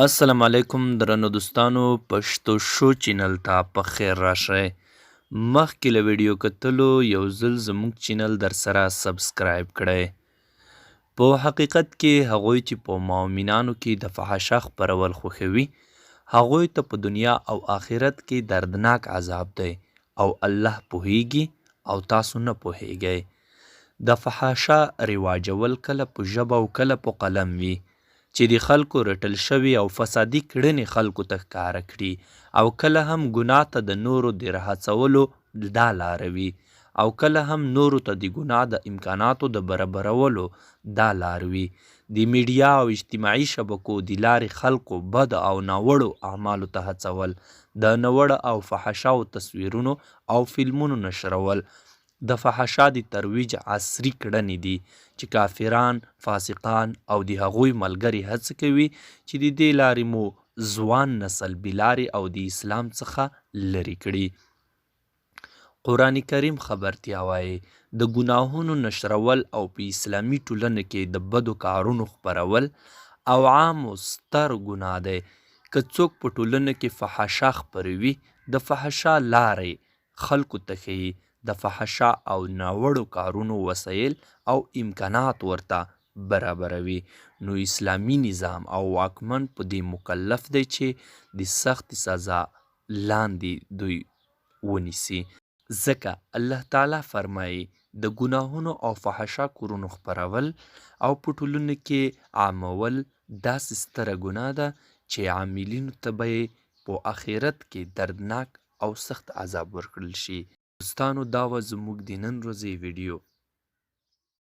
السلام علیکم درنو دوستانو پښتو شو چینل ته په خیر راشئ. مخکې له ویډیو کتلو یو ځل زموږ چینل در سره سبسکرایب کړئ. په حقیقت کې هغوی چې په مؤمنانو کې د فحشا خپرول خوښوي هغوی ته په دنیا او آخرت کې دردناک عذاب دی او الله پوهیږي او تاسو نه پوهیږئ. د فحاشا رواجول کله په ژبه او کله په قلم وي چې د خلکو رټل شوي او فسادي کړنې خلکو ته ښکاره کړي او کله هم ګناه ته د نورو د رهڅولو دا لاره وي او کله هم نورو ته د ګناه د امکاناتو د برابرولو دا لار وي. د میډیا او اجتماعي شبکو د لارې خلکو بد او ناوړو اعمالو ته هڅول، د ناوړه او فحشاو تصویرونو او فلمونو نشرول د فحشا د ترویج عصري کړنې دي چې کافران، فاسقان او د هغوی ملګري هڅه کوي چې د دې لارې مو ځوان نسل بېلارې او د اسلام څخه لرې کړي. قرآن کریم خبرتیا وایي د ګناهونو نشرول او په اسلامي ټولنه کې د بدو کارونو خپرول او عام او ستر ګناه دی. که څوک په ټولنه کې فحشا خپروي د فحشا لارې خلکو ته ښیي، د فحشا او ناوړو کارونو وسایل او امکانات ورته برابروي، نو اسلامي نظام او واکمن په دې مکلف دی چې د سخت سزا لاندې دوی ونیسي. ځکه الله تعالی فرمایي د ګناهونو او فحشا کورونو خپرول او په ټولنه کې عامول داسې ستره ګناه ده چې عاملینو ته به یې په آخرت کې دردناک او سخت عذاب ورکړل شي. دوستانو دا وه زموږ د نن ورځې ویډیو.